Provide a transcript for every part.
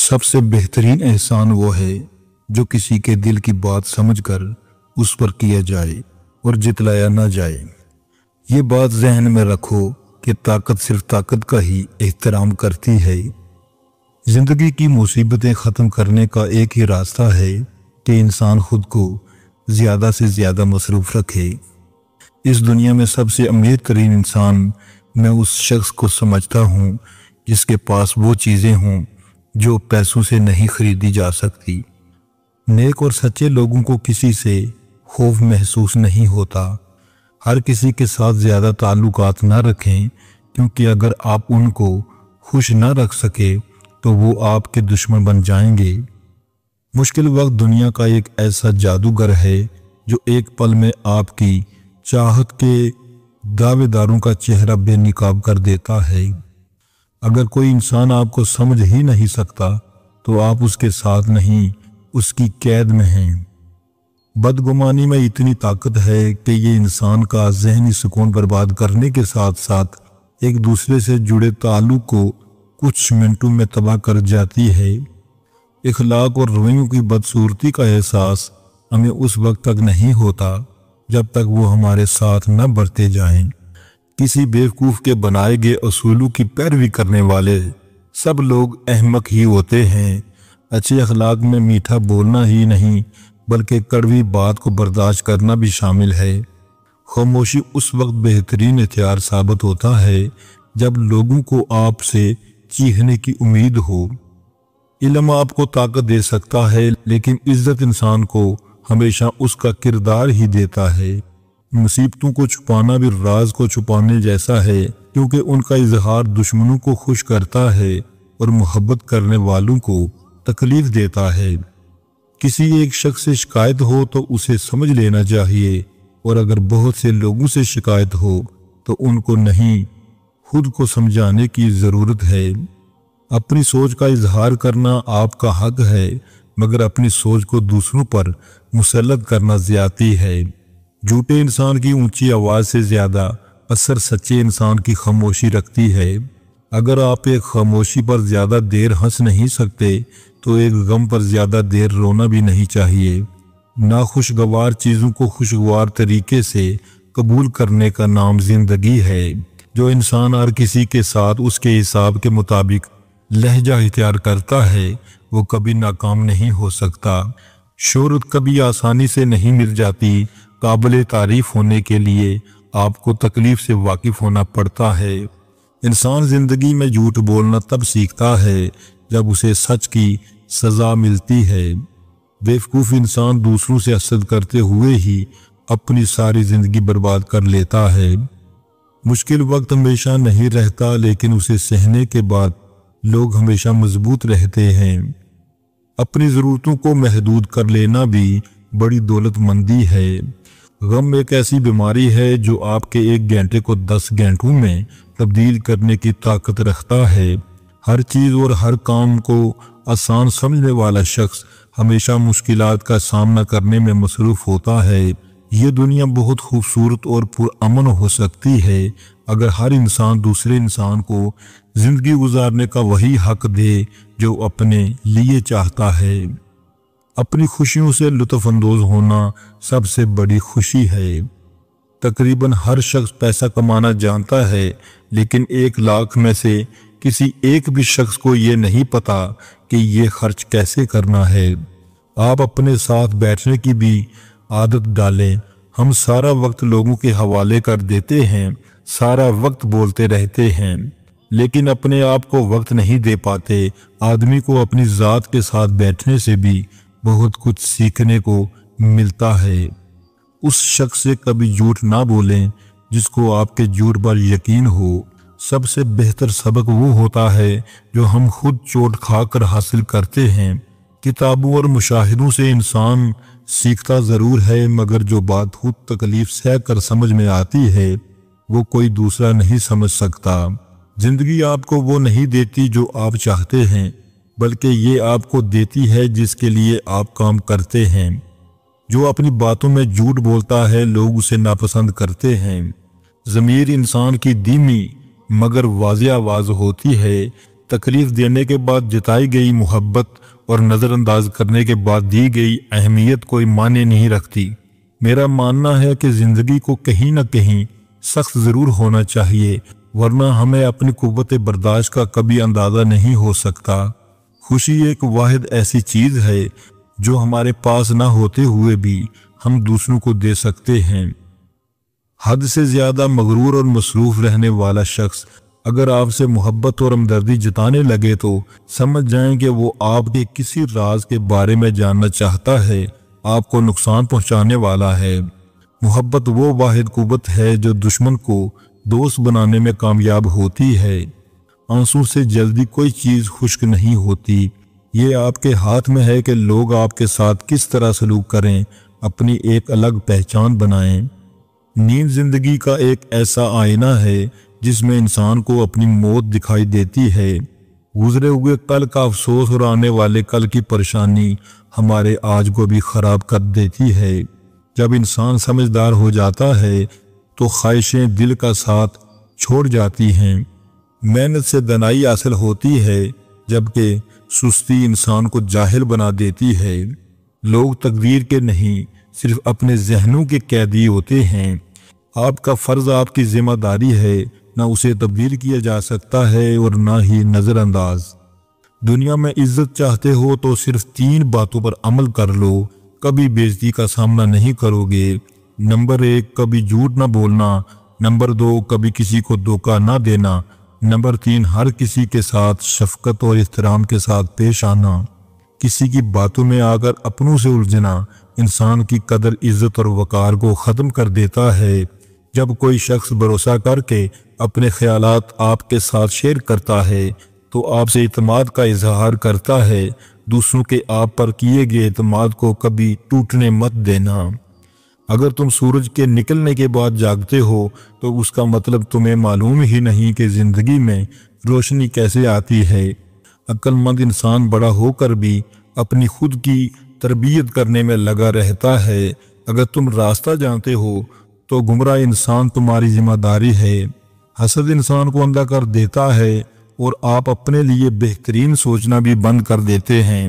سب سے بہترین احسان وہ ہے جو کسی کے دل کی بات سمجھ کر اس پر کیا جائے اور جتلایا نہ جائے۔ یہ بات ذہن میں رکھو کہ طاقت صرف طاقت کا ہی احترام کرتی ہے۔ زندگی کی مصیبتیں ختم کرنے کا ایک ہی راستہ ہے کہ انسان خود کو زیادہ سے زیادہ مصروف رکھے۔ اس دنیا میں سب سے امیر ترین انسان میں اس شخص کو سمجھتا ہوں جس کے پاس وہ چیزیں ہوں جو پیسوں سے نہیں خریدی جا سکتی۔ نیک اور سچے لوگوں کو کسی سے خوف محسوس نہیں ہوتا۔ ہر کسی کے ساتھ زیادہ تعلقات نہ رکھیں، کیونکہ اگر آپ ان کو خوش نہ رکھ سکے تو وہ آپ کے دشمن بن جائیں گے۔ مشکل وقت دنیا کا ایک ایسا جادوگر ہے جو ایک پل میں آپ کی چاہت کے دعوے داروں کا چہرہ بے نقاب کر دیتا ہے۔ اگر کوئی انسان آپ کو سمجھ ہی نہیں سکتا تو آپ اس کے ساتھ نہیں، اس کی قید میں ہیں۔ بدگمانی میں اتنی طاقت ہے کہ یہ انسان کا ذہنی سکون برباد کرنے کے ساتھ ساتھ ایک دوسرے سے جڑے تعلق کو کچھ منٹوں میں تباہ کر جاتی ہے۔ اخلاق اور رویوں کی بدصورتی کا احساس ہمیں اس وقت تک نہیں ہوتا جب تک وہ ہمارے ساتھ نہ برتے جائیں۔ کسی بیوقوف کے بنائے گئے اصولوں کی پیروی کرنے والے سب لوگ احمق ہی ہوتے ہیں۔ اچھے اخلاق میں میٹھا بولنا ہی نہیں بلکہ کڑوی بات کو برداشت کرنا بھی شامل ہے۔ خاموشی اس وقت بہترین ہتھیار ثابت ہوتا ہے جب لوگوں کو آپ سے چیخنے کی امید ہو۔ علم آپ کو طاقت دے سکتا ہے، لیکن عزت انسان کو ہمیشہ اس کا کردار ہی دیتا ہے۔ مصیبتوں کو چھپانا بھی راز کو چھپانے جیسا ہے، کیونکہ ان کا اظہار دشمنوں کو خوش کرتا ہے اور محبت کرنے والوں کو تکلیف دیتا ہے۔ کسی ایک شخص سے شکایت ہو تو اسے سمجھ لینا چاہیے، اور اگر بہت سے لوگوں سے شکایت ہو تو ان کو نہیں، خود کو سمجھانے کی ضرورت ہے۔ اپنی سوچ کا اظہار کرنا آپ کا حق ہے، مگر اپنی سوچ کو دوسروں پر مسلط کرنا زیادتی ہے۔ جھوٹے انسان کی اونچی آواز سے زیادہ اثر سچے انسان کی خاموشی رکھتی ہے۔ اگر آپ ایک خاموشی پر زیادہ دیر ہنس نہیں سکتے تو ایک غم پر زیادہ دیر رونا بھی نہیں چاہیے۔ ناخوشگوار چیزوں کو خوشگوار طریقے سے قبول کرنے کا نام زندگی ہے۔ جو انسان ہر کسی کے ساتھ اس کے حساب کے مطابق لہجہ اختیار کرتا ہے وہ کبھی ناکام نہیں ہو سکتا۔ شہرت کبھی آسانی سے نہیں مل جاتی۔ قابل تعریف ہونے کے لیے آپ کو تکلیف سے واقف ہونا پڑتا ہے۔ انسان زندگی میں جھوٹ بولنا تب سیکھتا ہے جب اسے سچ کی سزا ملتی ہے۔ بیوقوف انسان دوسروں سے حسد کرتے ہوئے ہی اپنی ساری زندگی برباد کر لیتا ہے۔ مشکل وقت ہمیشہ نہیں رہتا، لیکن اسے سہنے کے بعد لوگ ہمیشہ مضبوط رہتے ہیں۔ اپنی ضرورتوں کو محدود کر لینا بھی بڑی دولت مندی ہے۔ غم ایک ایسی بیماری ہے جو آپ کے ایک گھنٹے کو 10 گھنٹوں میں تبدیل کرنے کی طاقت رکھتا ہے۔ ہر چیز اور ہر کام کو آسان سمجھنے والا شخص ہمیشہ مشکلات کا سامنا کرنے میں مصروف ہوتا ہے۔ یہ دنیا بہت خوبصورت اور پرامن ہو سکتی ہے اگر ہر انسان دوسرے انسان کو زندگی گزارنے کا وہی حق دے جو اپنے لیے چاہتا ہے۔ اپنی خوشیوں سے لطف اندوز ہونا سب سے بڑی خوشی ہے۔ تقریباً ہر شخص پیسہ کمانا جانتا ہے، لیکن 1 لاکھ میں سے کسی ایک بھی شخص کو یہ نہیں پتا کہ یہ خرچ کیسے کرنا ہے۔ آپ اپنے ساتھ بیٹھنے کی بھی عادت ڈالیں۔ ہم سارا وقت لوگوں کے حوالے کر دیتے ہیں، سارا وقت بولتے رہتے ہیں، لیکن اپنے آپ کو وقت نہیں دے پاتے۔ آدمی کو اپنی ذات کے ساتھ بیٹھنے سے بھی بہت کچھ سیکھنے کو ملتا ہے۔ اس شخص سے کبھی جھوٹ نہ بولیں جس کو آپ کے جھوٹ پر یقین ہو۔ سب سے بہتر سبق وہ ہوتا ہے جو ہم خود چوٹ کھا کر حاصل کرتے ہیں۔ کتابوں اور مشاہدوں سے انسان سیکھتا ضرور ہے، مگر جو بات خود تکلیف سہ کر سمجھ میں آتی ہے وہ کوئی دوسرا نہیں سمجھ سکتا۔ زندگی آپ کو وہ نہیں دیتی جو آپ چاہتے ہیں، بلکہ یہ آپ کو دیتی ہے جس کے لیے آپ کام کرتے ہیں۔ جو اپنی باتوں میں جھوٹ بولتا ہے لوگ اسے ناپسند کرتے ہیں۔ ضمیر انسان کی دھیمی مگر واضح آواز ہوتی ہے، تکلیف دینے کے بعد جتائی گئی محبت اور نظر انداز کرنے کے بعد دی گئی اہمیت کوئی معنی نہیں رکھتی۔ میرا ماننا ہے کہ زندگی کو کہیں نہ کہیں سخت ضرور ہونا چاہیے، ورنہ ہمیں اپنی قوت برداشت کا کبھی اندازہ نہیں ہو سکتا۔ خوشی ایک واحد ایسی چیز ہے جو ہمارے پاس نہ ہوتے ہوئے بھی ہم دوسروں کو دے سکتے ہیں۔ حد سے زیادہ مغرور اور مصروف رہنے والا شخص اگر آپ سے محبت اور ہمدردی جتانے لگے تو سمجھ جائیں کہ وہ آپ کے کسی راز کے بارے میں جاننا چاہتا ہے، آپ کو نقصان پہنچانے والا ہے۔ محبت وہ واحد قوت ہے جو دشمن کو دوست بنانے میں کامیاب ہوتی ہے۔ آنسو سے جلدی کوئی چیز خشک نہیں ہوتی۔ یہ آپ کے ہاتھ میں ہے کہ لوگ آپ کے ساتھ کس طرح سلوک کریں، اپنی ایک الگ پہچان بنائیں۔ نیند زندگی کا ایک ایسا آئینہ ہے جس میں انسان کو اپنی موت دکھائی دیتی ہے۔ گزرے ہوئے کل کا افسوس اور آنے والے کل کی پریشانی ہمارے آج کو بھی خراب کر دیتی ہے۔ جب انسان سمجھدار ہو جاتا ہے تو خواہشیں دل کا ساتھ چھوڑ جاتی ہیں۔ محنت سے دانائی حاصل ہوتی ہے، جبکہ سستی انسان کو جاہل بنا دیتی ہے۔ لوگ تقدیر کے نہیں، صرف اپنے ذہنوں کے قیدی ہوتے ہیں۔ آپ کا فرض، آپ کی ذمہ داری ہے، نہ اسے تبدیل کیا جا سکتا ہے اور نہ ہی نظر انداز۔ دنیا میں عزت چاہتے ہو تو صرف 3 باتوں پر عمل کر لو، کبھی بے عزتی کا سامنا نہیں کرو گے۔ نمبر 1، کبھی جھوٹ نہ بولنا۔ نمبر 2، کبھی کسی کو دھوکہ نہ دینا۔ نمبر 3، ہر کسی کے ساتھ شفقت اور احترام کے ساتھ پیش آنا۔ کسی کی باتوں میں آ کر اپنوں سے الجھنا انسان کی قدر، عزت اور وقار کو ختم کر دیتا ہے۔ جب کوئی شخص بھروسہ کر کے اپنے خیالات آپ کے ساتھ شیئر کرتا ہے تو آپ سے اعتماد کا اظہار کرتا ہے۔ دوسروں کے آپ پر کیے گئے اعتماد کو کبھی ٹوٹنے مت دینا۔ اگر تم سورج کے نکلنے کے بعد جاگتے ہو تو اس کا مطلب تمہیں معلوم ہی نہیں کہ زندگی میں روشنی کیسے آتی ہے۔ عقل مند انسان بڑا ہو کر بھی اپنی خود کی تربیت کرنے میں لگا رہتا ہے۔ اگر تم راستہ جانتے ہو تو گمراہ انسان تمہاری ذمہ داری ہے۔ حسد انسان کو اندھا کر دیتا ہے اور آپ اپنے لیے بہترین سوچنا بھی بند کر دیتے ہیں۔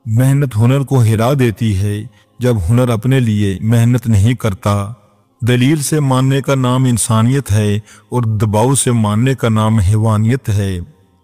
محنت ہنر کو ہرا دیتی ہے جب ہنر اپنے لیے محنت نہیں کرتا۔ دلیل سے ماننے کا نام انسانیت ہے اور دباؤ سے ماننے کا نام حیوانیت ہے۔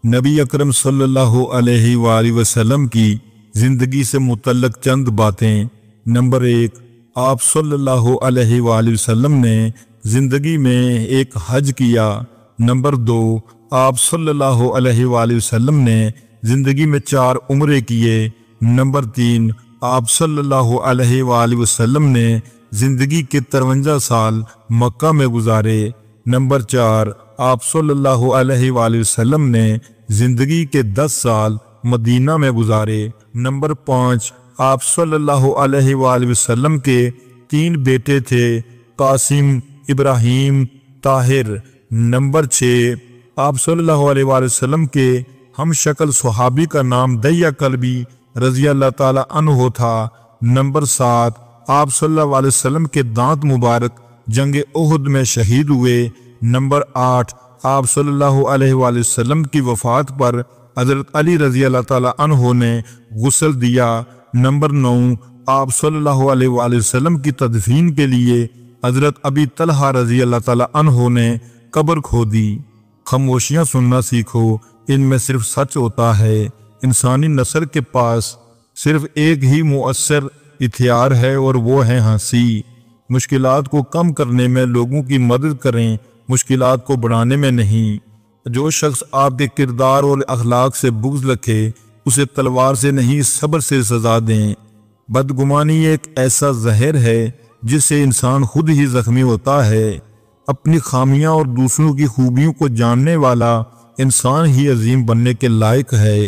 نبی اکرم صلی اللہ علیہ وآلہ وسلم کی زندگی سے متعلق چند باتیں۔ نمبر 1، آپ صلی اللہ علیہ وآلہ وسلم نے زندگی میں ایک حج کیا۔ نمبر 2، آپ صلی اللہ علیہ وآلہ وسلم نے زندگی میں 4 عمرے کیے۔ نمبر 3، آپ صلی اللہ علیہ وآلہ وسلم نے زندگی کے 53 سال مکہ میں گزارے۔ نمبر 4، آپ صلی اللہ علیہ وآلہ وسلم نے زندگی کے 10 سال مدینہ میں گزارے۔ نمبر 5، آپ صلی اللہ علیہ وآلہ وسلم کے 3 بیٹے تھے، قاسم، ابراہیم، طاہر۔ نمبر 6، آپ صلی اللہ علیہ وآلہ وسلم کے ہم شکل صحابی کا نام دحیہ کلبی رضی اللہ تعالی عنہ تھا۔ نمبر 7، آپ صلی اللہ علیہ وسلم کے دانت مبارک جنگ احد میں شہید ہوئے۔ نمبر 8، آپ صلی اللہ علیہ وآلہ وسلم کی وفات پر حضرت علی رضی اللہ تعالی عنہ نے غسل دیا۔ نمبر 9، آپ صلی اللہ علیہ وآلہ وسلم کی تدفین کے لیے حضرت ابی طلحہ رضی اللہ تعالی عنہ نے قبر کھودی۔ خاموشیاں سننا سیکھو، ان میں صرف سچ ہوتا ہے۔ انسانی نسل کے پاس صرف ایک ہی مؤثر ہتھیار ہے اور وہ ہے ہنسی۔ مشکلات کو کم کرنے میں لوگوں کی مدد کریں، مشکلات کو بڑھانے میں نہیں۔ جو شخص آپ کے کردار اور اخلاق سے بغض رکھے اسے تلوار سے نہیں صبر سے سزا دیں۔ بدگمانی ایک ایسا زہر ہے جس سے انسان خود ہی زخمی ہوتا ہے۔ اپنی خامیاں اور دوسروں کی خوبیوں کو جاننے والا انسان ہی عظیم بننے کے لائق ہے۔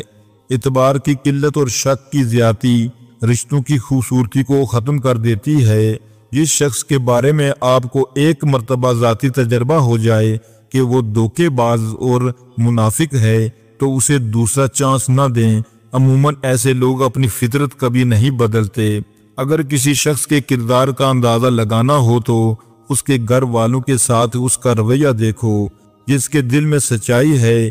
اعتبار کی قلت اور شک کی زیادتی رشتوں کی خوبصورتی کو ختم کر دیتی ہے۔ جس شخص کے بارے میں آپ کو ایک مرتبہ ذاتی تجربہ ہو جائے کہ وہ دھوکے باز اور منافق ہے تو اسے دوسرا چانس نہ دیں۔ عموماً ایسے لوگ اپنی فطرت کبھی نہیں بدلتے۔ اگر کسی شخص کے کردار کا اندازہ لگانا ہو تو اس کے گھر والوں کے ساتھ اس کا رویہ دیکھو۔ جس کے دل میں سچائی ہے